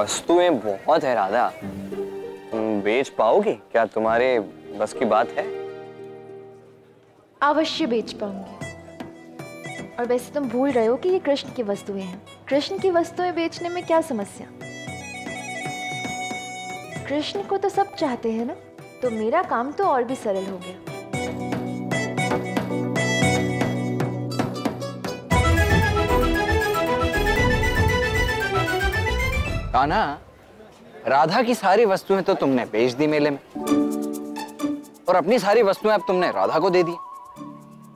वस्तुएं बहुत है राधा, तुम बेच पाओगी क्या? तुम्हारे बस की बात है? अवश्य बेच पाऊंगी। और वैसे तुम भूल रहे हो कि ये कृष्ण की वस्तुएं हैं। कृष्ण की वस्तुएं बेचने में क्या समस्या? कृष्ण को तो सब चाहते हैं ना, तो मेरा काम तो और भी सरल हो गया। कान्हा, राधा की सारी वस्तुएं तो तुमने बेच दी मेले में, और अपनी सारी वस्तुएं अब तुमने राधा को दे दी।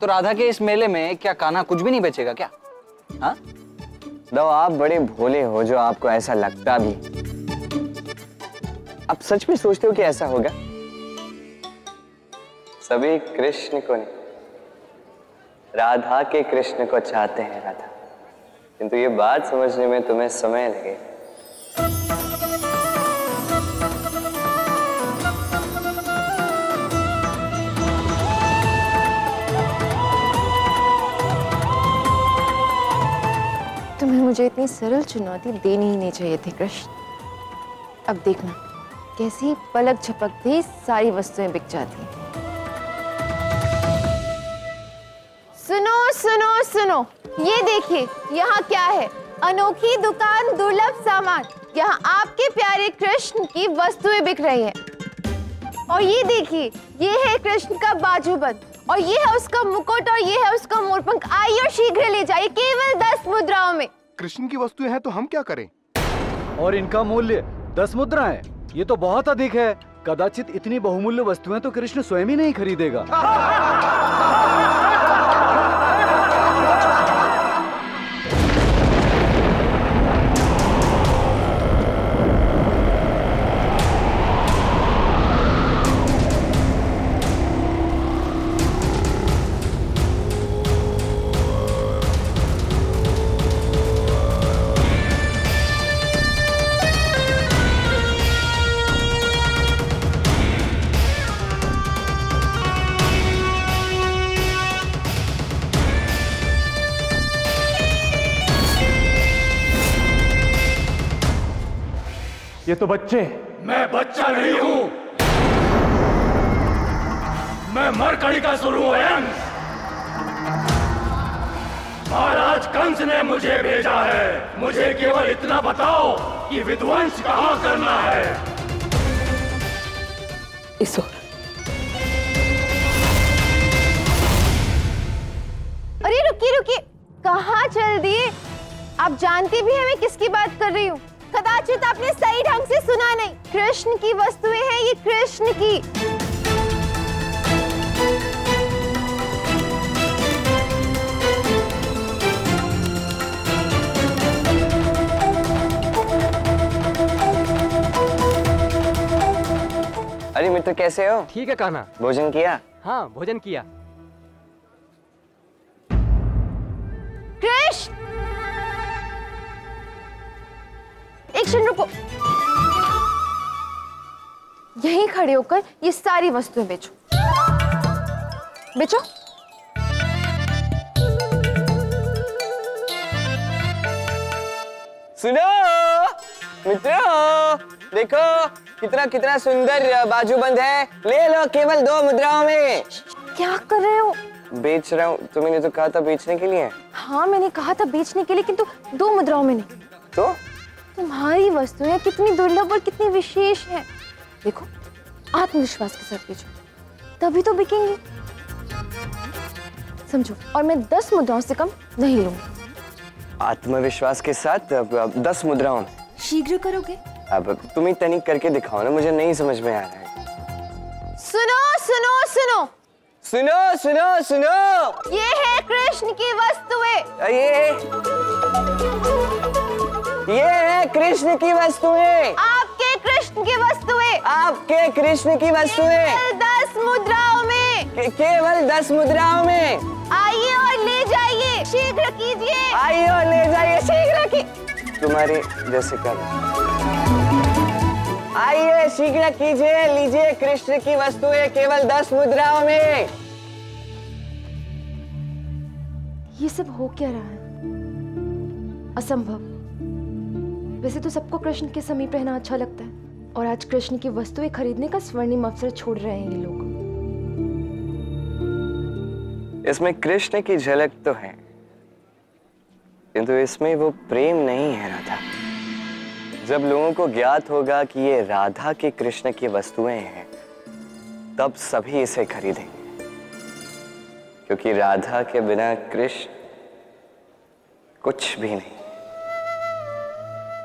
तो राधा के इस मेले में क्या कान्हा कुछ भी नहीं बेचेगा क्या? हाँ? दो, आप बड़े भोले हो जो आपको ऐसा लगता भी। आप सच में सोचते हो कि ऐसा होगा? सभी कृष्ण को नहीं, राधा के कृष्ण को चाहते हैं राधा, किंतु ये बात समझने में तुम्हें समय लगेगा। तुम्हें मुझे इतनी सरल चुनौती देनी ही नहीं चाहिए थी कृष्ण। अब देखना कैसी पलक झपकते ही सारी वस्तुएं बिक जाती हैं। सुनो सुनो सुनो, ये देखिए यहाँ क्या है। अनोखी दुकान, दुर्लभ सामान। यहाँ आपके प्यारे कृष्ण की वस्तुएं बिक रही हैं। और ये देखिए, ये है कृष्ण का बाजूबंद, और ये है उसका मुकुट, और ये है उसका मोरपंख। आइए और शीघ्र ले जाइए, केवल 10 मुद्राओं में। कृष्ण की वस्तुएं हैं तो हम क्या करें? और इनका मूल्य 10 मुद्राएं। ये तो बहुत अधिक है। कदाचित इतनी बहुमूल्य वस्तुएं तो कृष्ण स्वयं ही नहीं खरीदेगा। ये तो बच्चे। मैं बच्चा नहीं हूं, मैं मरकणिकासुर हूं। महाराज कंस ने मुझे भेजा है। मुझे केवल इतना बताओ कि विध्वंस कहां करना है। इस ओर। अरे रुकिए रुकिए, कहाँ चल दिए? आप जानती भी हैं मैं किसकी बात कर रही हूँ। कदाचित आपने सही ढंग से सुना नहीं। कृष्ण की वस्तुएं हैं ये, कृष्ण की। अरे मित्र, कैसे हो? ठीक है कान्हा। भोजन किया? हाँ, भोजन किया। कृष्ण, एक क्षण रुको। यहीं खड़े होकर ये सारी वस्तुएं बेचो। बेचो। सुनो मित्रों, देखो कितना कितना सुंदर बाजूबंद है। ले लो केवल 2 मुद्राओं में। क्या कर रहे हो? बेच रहा हूँ। तुमने तो कहा था बेचने के लिए। हाँ, मैंने कहा था बेचने के लिए, किंतु 2 मुद्राओं में नहीं। तो तुम्हारी वस्तुएं कितनी दुर्लभ और कितनी विशेष हैं। देखो, आत्मविश्वास के साथ बेचो, तभी तो बिकेंगे। समझो, और मैं 10 मुद्राओं से कम नहीं लूंगी। आत्मविश्वास के साथ 10 मुद्राओं। शीघ्र करोगे? अब तुम ही तनिक करके दिखाओ ना, मुझे नहीं समझ में आ रहा है। सुनो सुनो सुनो सुनो सुनो सुनो, ये है कृष्ण की वस्तुएं। ये है कृष्ण की वस्तुएं। आपके कृष्ण की वस्तुएं। आपके कृष्ण की वस्तुएं। केवल 10 मुद्राओं में। केवल 10 मुद्राओं में। आइए और ले जाइए, शीघ्र कीजिए। आइए और ले जाइए, शीघ्र की। तुम्हारे जैसे कर। आइए शीघ्र कीजिए, लीजिए कृष्ण की वस्तुएं केवल 10 मुद्राओं में। ये सब हो क्या रहा है? असंभव। वैसे तो सबको कृष्ण के समीप रहना अच्छा लगता है, और आज कृष्ण की वस्तुएं खरीदने का स्वर्णिम अवसर छोड़ रहे हैं ये लोग। इसमें कृष्ण की झलक तो है, किंतु इसमें वो प्रेम नहीं है राधा। जब लोगों को ज्ञात होगा कि ये राधा के कृष्ण की वस्तुएं हैं, तब सभी इसे खरीदेंगे, क्योंकि राधा के बिना कृष्ण कुछ भी नहीं।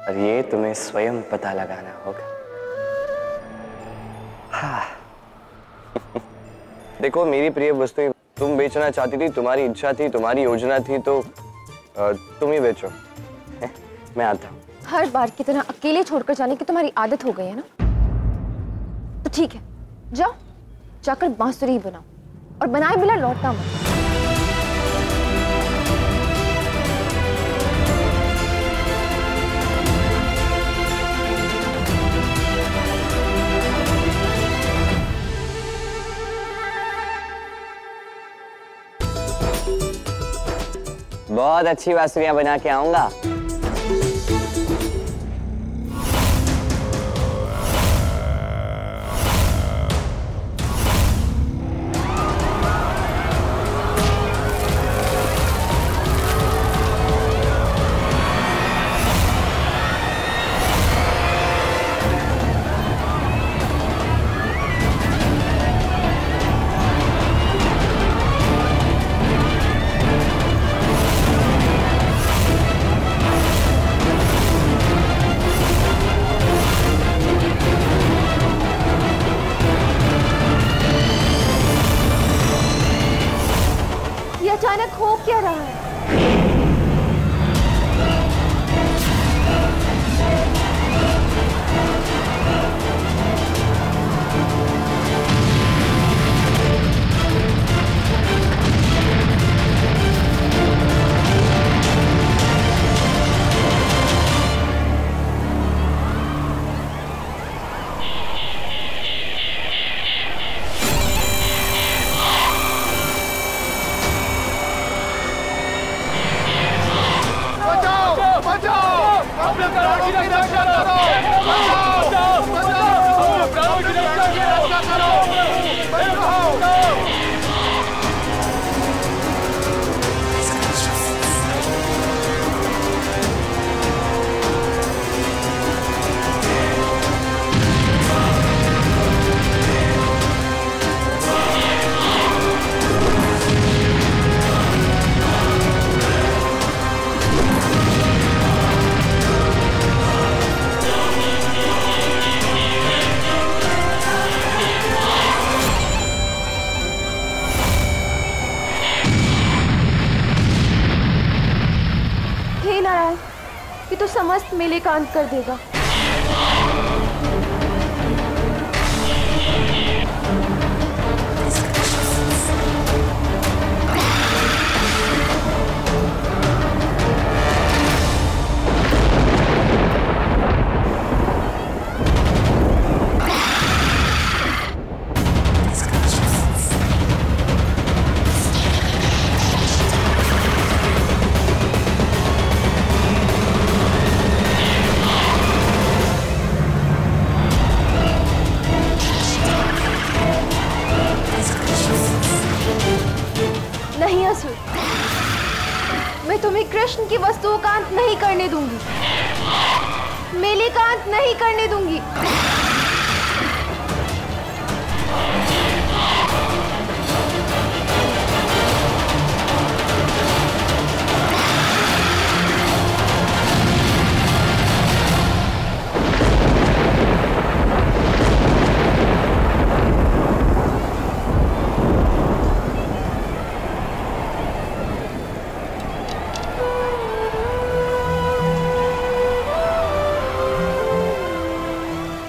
और ये तुम्हें स्वयं पता लगाना होगा। हाँ। देखो, मेरी प्रिय वस्तुएं तुम बेचना चाहती थी, तुम्हारी इच्छा थी, तुम्हारी योजना थी, तो तुम ही बेचो। मैं आता हूँ। हर बार की तरह अकेले छोड़कर जाने की तुम्हारी आदत हो गई है ना? तो ठीक है, जाओ जाकर बांसुरी बनाओ, और बनाए बिना लौटना मत। बहुत अच्छी बांसुरियां बना के आऊंगा। अचानक हो क्या रहा है? ये तो समस्त मेले का अंत कर देगा। मैं तुम्हें कृष्ण की वस्तुओं का अंत नहीं करने दूंगी, मेले का अंत नहीं करने दूंगी।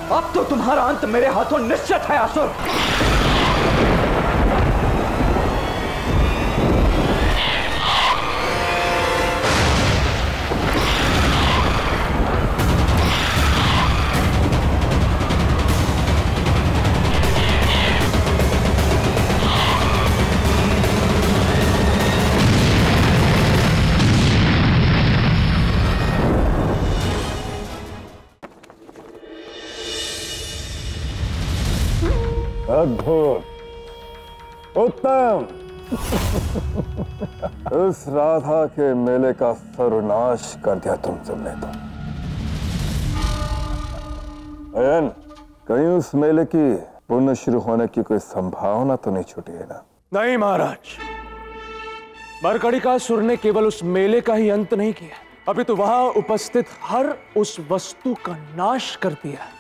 अब तो तुम्हारा अंत मेरे हाथों निश्चित है असुर। अद्भुत, उत्तम। उस राधा के मेले का सर्वनाश कर दिया तुम सबने तो। अयन, कहीं उस मेले की पुनः शुरू होने की कोई संभावना तो नहीं छूटी है ना? नहीं महाराज, मरकड़िकासुर ने केवल उस मेले का ही अंत नहीं किया, अभी तो वहां उपस्थित हर उस वस्तु का नाश कर दिया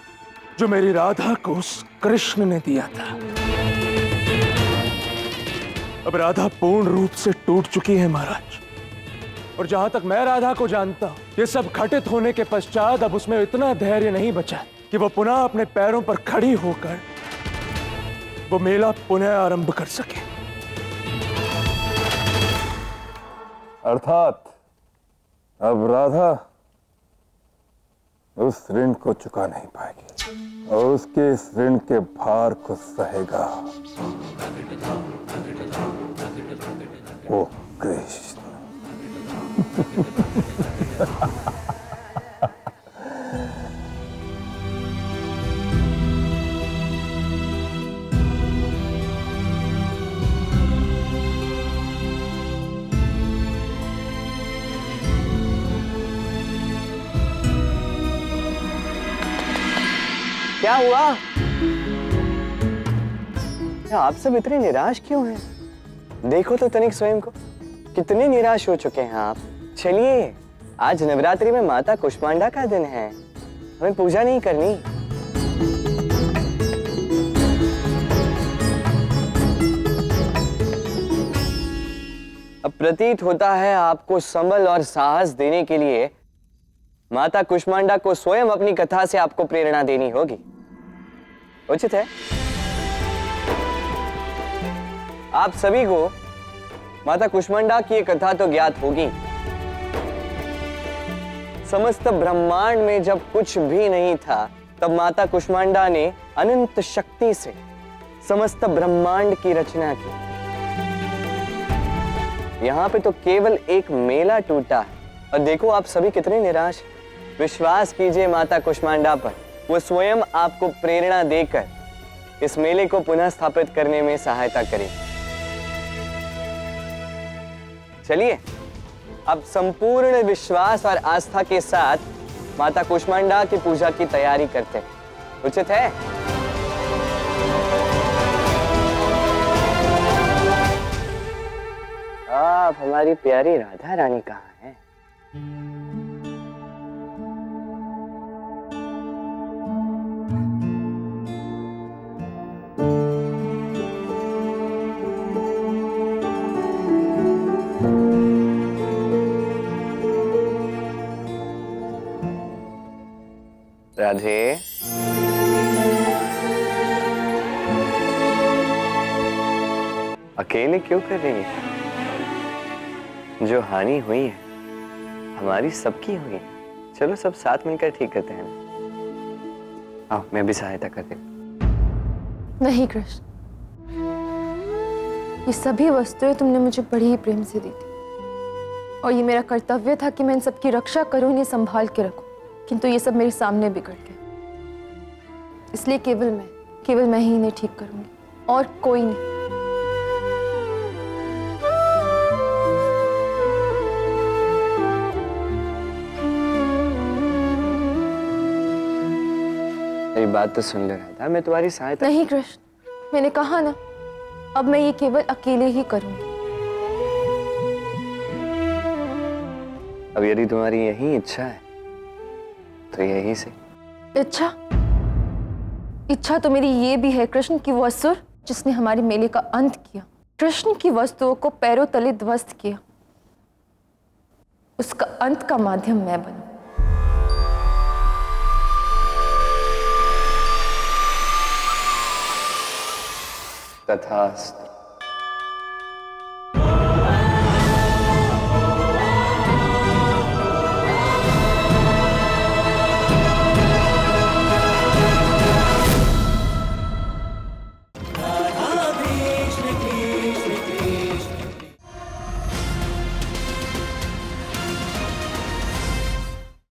जो मेरी राधा को उस कृष्ण ने दिया था। अब राधा पूर्ण रूप से टूट चुकी है महाराज, और जहां तक मैं राधा को जानता हूं, ये सब घटित होने के पश्चात अब उसमें इतना धैर्य नहीं बचा कि वो पुनः अपने पैरों पर खड़ी होकर वो मेला पुनः आरंभ कर सके। अर्थात अब राधा उस ऋण को चुका नहीं पाएगी और उसके इस ऋण के भार को सहेगा वो कृष्ण। क्या हुआ? आप सब इतने निराश क्यों हैं? देखो तो तनिक स्वयं को, कितने निराश हो चुके हैं आप। चलिए, आज नवरात्रि में माता कुष्मांडा का दिन है, हमें पूजा नहीं करनी। अब प्रतीत होता है आपको संबल और साहस देने के लिए माता कुष्मांडा को स्वयं अपनी कथा से आपको प्रेरणा देनी होगी। उचित है? आप सभी को माता कुष्मांडा की कथा तो ज्ञात होगी। समस्त ब्रह्मांड में जब कुछ भी नहीं था, तब माता कुष्मांडा ने अनंत शक्ति से समस्त ब्रह्मांड की रचना की। यहां पे तो केवल एक मेला टूटा है और देखो आप सभी कितने निराश। विश्वास कीजिए माता कुष्मांडा पर, वो स्वयं आपको प्रेरणा देकर इस मेले को पुनः स्थापित करने में सहायता करेगी। चलिए, अब संपूर्ण विश्वास और आस्था के साथ माता कुष्मांडा की पूजा की तैयारी करते हैं। उचित है? आप हमारी प्यारी राधा रानी कहाँ है? राधे, अकेले क्यों कर रही है? जो हानि हुई है हमारी सबकी हुई है। चलो सब साथ मिलकर ठीक करते हैं। आओ, मैं भी सहायता कर दूं। नहीं कृष्ण, ये सभी वस्तुएं तुमने मुझे बड़ी ही प्रेम से दी थी और ये मेरा कर्तव्य था कि मैं इन सबकी रक्षा करूं, इन्हें संभाल के रखूं, किंतु ये सब मेरे सामने बिगड़ गया। इसलिए केवल मैं ही इन्हें ठीक करूंगी और कोई नहीं। मेरी बात तो सुन ले राधा, मैं तुम्हारी सहायता। नहीं कृष्ण, मैंने कहा ना, अब मैं ये केवल अकेले ही करूंगी। अब यदि तुम्हारी यही इच्छा है तो यही से। इच्छा तो मेरी ये भी है कृष्ण कि वो असुर जिसने हमारे मेले का अंत किया, कृष्ण की वस्तुओं को पैरों तले ध्वस्त किया, उसका अंत का माध्यम मैं बनूं। तथास्तु।